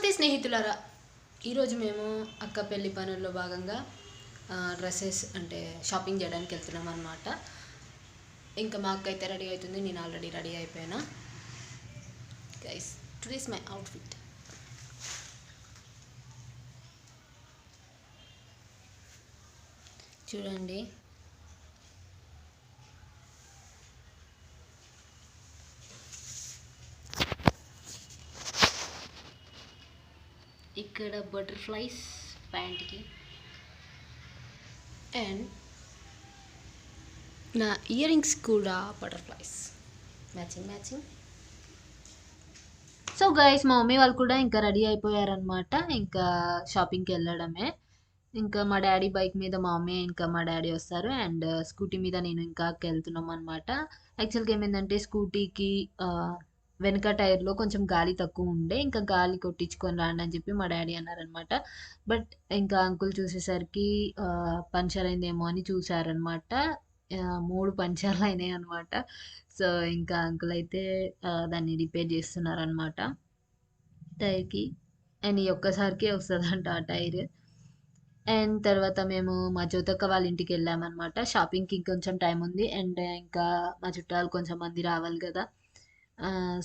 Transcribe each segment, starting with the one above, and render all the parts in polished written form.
నమస్తే స్నేహితులారా, ఈరోజు మేము అక్క పెళ్లి పనుల్లో భాగంగా డ్రెస్సెస్ అంటే షాపింగ్ చేయడానికి వెళ్తున్నాం అన్నమాట. ఇంకా మా అక్క అయితే రెడీ అవుతుంది, నేను ఆల్రెడీ రెడీ అయిపోయినా. Guys, today's my outfit. చూడండి, ఇక్కడ బటర్ఫ్లైస్ ప్యాంట్కి అండ్ నా ఇయర్ రింగ్స్ కూడా బటర్ఫ్లైస్ మ్యాచింగ్. సో గైస్, మా మమ్మీ వాళ్ళు కూడా ఇంకా రెడీ అయిపోయారనమాట. ఇంకా షాపింగ్కి వెళ్ళడమే. ఇంకా మా డాడీ బైక్ మీద మా మమ్మీ ఇంకా మా డాడీ వస్తారు, అండ్ స్కూటీ మీద నేను ఇంకా వెళ్తున్నాం అనమాట. యాక్చువల్గా ఏమైందంటే స్కూటీకి వెనక టైర్లో కొంచెం గాలి తక్కువ ఉండే, ఇంకా గాలి కొట్టించుకొని రాండి అని చెప్పి మా డాడీ అన్నారనమాట. బట్ ఇంకా అంకుల్ చూసేసరికి పంచర్ అయిందేమో అని చూసారనమాట. 3 పంచర్లు అయినాయి అనమాట. సో ఇంకా అంకుల్ అయితే దాన్ని రిపేర్ చేస్తున్నారనమాట టైర్కి. అండ్ ఈ ఒక్కసారికి వస్తుందంట ఆ టైర్. అండ్ తర్వాత మేము మా జ్యోతక్క వాళ్ళ ఇంటికి వెళ్ళామన్నమాట. షాపింగ్కి ఇంకొంచెం టైం ఉంది, అండ్ ఇంకా మా చుట్టాలు కొంచెం మంది రావాలి కదా.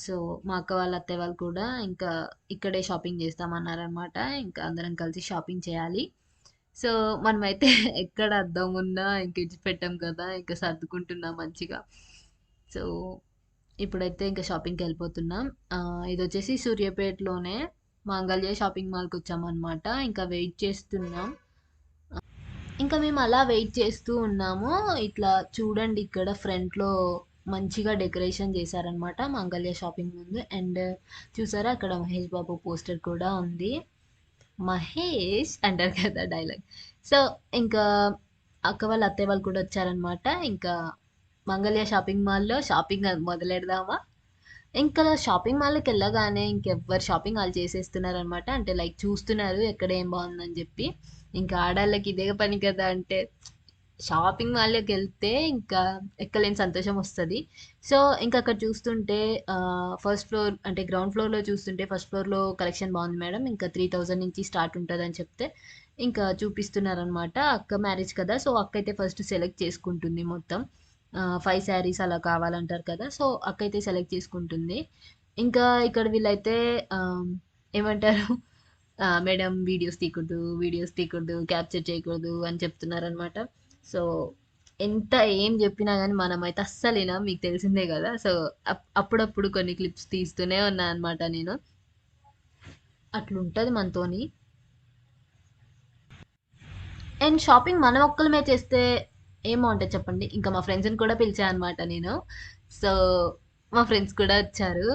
సో మా అక్క వాళ్ళ అత్తయ్య వాళ్ళు కూడా ఇంకా ఇక్కడే షాపింగ్ చేస్తామన్నారనమాట. ఇంకా అందరం కలిసి షాపింగ్ చేయాలి. సో మనమైతే ఎక్కడ అద్దం ఉన్నా ఇంక పెట్టాం కదా, ఇంకా సర్దుకుంటున్నాం మంచిగా. సో ఇప్పుడైతే ఇంకా షాపింగ్కి వెళ్ళిపోతున్నాం. ఇది వచ్చేసి సూర్యాపేటలోనే మాంగళ్య షాపింగ్ మాల్కి వచ్చామన్నమాట. ఇంకా వెయిట్ చేస్తున్నాం. ఇంకా మేము అలా వెయిట్ చేస్తూ ఉన్నాము. ఇట్లా చూడండి, ఇక్కడ ఫ్రంట్లో మంచిగా డెకరేషన్ చేశారనమాట మాంగళ్య షాపింగ్ ముందు. అండ్ చూసారా, అక్కడ మహేష్ బాబు పోస్టర్ కూడా ఉంది. మహేష్ అంటారు కదా డైలాగ్. సో ఇంకా అక్క వాళ్ళ అత్తయ్య వాళ్ళు కూడా వచ్చారనమాట. ఇంకా మంగళ్య షాపింగ్ మాల్లో షాపింగ్ మొదలెడదామా. ఇంకా షాపింగ్ మాల్కి వెళ్ళగానే ఇంకెవ్వరు షాపింగ్ వాళ్ళు చేసేస్తున్నారనమాట. అంటే లైక్ చూస్తున్నారు ఎక్కడ ఏం బాగుందని చెప్పి. ఇంకా ఆడాళ్ళకి ఇదే పని కదా. అంటే షాపింగ్ మాల్లోకి వెళ్తే ఇంకా ఎక్కలేని సంతోషం వస్తుంది. సో ఇంకా అక్కడ చూస్తుంటే ఫస్ట్ ఫ్లోర్ అంటే గ్రౌండ్ ఫ్లోర్లో చూస్తుంటే ఫస్ట్ ఫ్లోర్లో కలెక్షన్ బాగుంది మేడం, ఇంకా 3000 నుంచి స్టార్ట్ ఉంటుంది అని చెప్తే ఇంకా చూపిస్తున్నారనమాట. అక్క మ్యారేజ్ కదా, సో అక్క అయితే ఫస్ట్ సెలెక్ట్ చేసుకుంటుంది మొత్తం 5 శారీస్ అలా కావాలంటారు కదా. సో అక్క అయితే సెలెక్ట్ చేసుకుంటుంది. ఇంకా ఇక్కడ వీళ్ళైతే ఏమంటారు, మేడం వీడియోస్ తీయకూడదు, క్యాప్చర్ చేయకూడదు అని చెప్తున్నారనమాట. సో ఎంత ఏం చెప్పినా కానీ మనమైతే అస్సలేనా, మీకు తెలిసిందే కదా. సో అప్పుడప్పుడు కొన్ని క్లిప్స్ తీస్తూనే ఉన్నా అనమాట నేను. అట్లుంటుంది మనతోని. అండ్ షాపింగ్ మనం ఒక్కలమే చేస్తే ఏం బాగుంటుంది చెప్పండి. ఇంకా మా ఫ్రెండ్స్ని కూడా పిలిచాను అనమాట నేను. సో మా ఫ్రెండ్స్ కూడా వచ్చారు,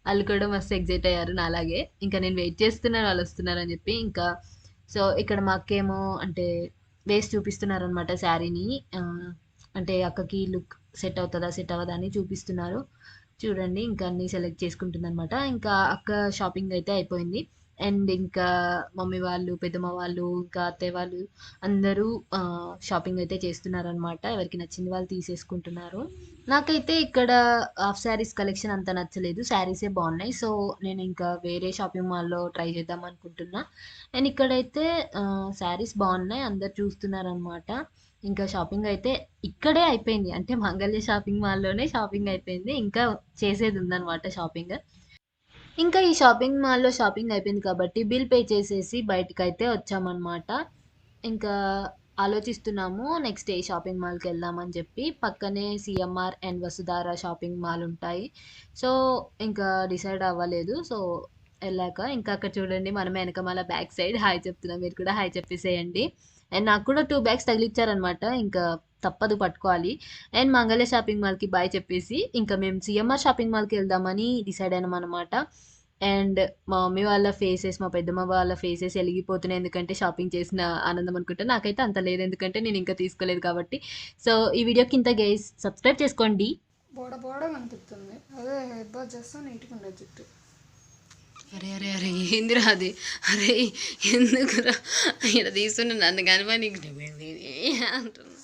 వాళ్ళు కూడా మస్తు ఎగ్జైట్ అయ్యారు నాలాగే. ఇంకా నేను వెయిట్ చేస్తున్నాను వాళ్ళు వస్తున్నారని చెప్పి. ఇంకా సో ఇక్కడ మా అక్కేమో అంటే వేసి చూపిస్తున్నారనమాట శారీని. అంటే అక్కకి లుక్ సెట్ అవుతుందా సెట్ అవ్వదా అని చూపిస్తున్నారు. చూడండి, ఇంకా అన్నీ సెలెక్ట్ చేసుకుంటుంది అనమాట. ఇంకా అక్క షాపింగ్ అయితే అయిపోయింది. అండ్ ఇంకా మమ్మీ వాళ్ళు, పెద్దమ్మ వాళ్ళు, ఇంకా అత్తయ్య వాళ్ళు అందరూ షాపింగ్ అయితే చేస్తున్నారనమాట. ఎవరికి నచ్చింది వాళ్ళు తీసేసుకుంటున్నారు. నాకైతే ఇక్కడ హాఫ్ శారీస్ కలెక్షన్ అంత నచ్చలేదు, శారీసే బాగున్నాయి. సో నేను ఇంకా వేరే షాపింగ్ మాల్లో ట్రై చేద్దాం అనుకుంటున్నా. అండ్ ఇక్కడైతే శారీస్ బాగున్నాయి, అందరు చూస్తున్నారనమాట. ఇంకా షాపింగ్ అయితే ఇక్కడే అయిపోయింది, అంటే మంగళ్య షాపింగ్ మాల్లోనే షాపింగ్ అయిపోయింది. ఇంకా చేసేది ఉందన్నమాట షాపింగ్. ఇంకా ఈ షాపింగ్ మాల్లో షాపింగ్ అయిపోయింది కాబట్టి బిల్ పే చేసేసి బయటకు అయితే వచ్చామన్నమాట. ఇంకా ఆలోచిస్తున్నాము నెక్స్ట్ ఏ షాపింగ్ మాల్కి వెళ్దామని చెప్పి. పక్కనే CMR and Vasudhara shopping mall ఉంటాయి. సో ఇంకా డిసైడ్ అవ్వలేదు. సో వెళ్ళాక ఇంకా అక్కడ చూడండి, మనమే వెనకమాల బ్యాక్ సైడ్ హాయ్ చెప్తున్నాం, మీరు కూడా హాయ్ చెప్పేసేయండి. అండ్ నాకు కూడా 2 బ్యాగ్స్ తగిలిచ్చారనమాట, ఇంకా తప్పదు పట్టుకోవాలి. అండ్ మంగళ్య షాపింగ్ మాల్కి బాయ్ చెప్పేసి ఇంకా మేము సిఎంఆర్ షాపింగ్ మాల్కి వెళ్దామని డిసైడ్ అయినాం అనమాట. అండ్ మా మమ్మీ వాళ్ళ ఫేసెస్, మా పెద్దమ్మ వాళ్ళ ఫేసెస్ వెలిగిపోతున్నాయి, ఎందుకంటే షాపింగ్ చేసిన ఆనందం అనుకుంటా. నాకైతే అంత లేదు, ఎందుకంటే నేను ఇంకా తీసుకోలేదు కాబట్టి. సో ఈ వీడియోకి ఇంత గైస్, సబ్స్క్రైబ్ చేసుకోండి. బోడ కనిపిస్తుంది, అదే హెడ్ బాత్ చేస్తా నీట్గా ఉండదు జుట్టు. అరే అరే అరే ఏందిరా అది, అరే ఎందుకురా ఇక్కడ తీసుకున్నా నన్ను కానీ నీకు అంటున్నా.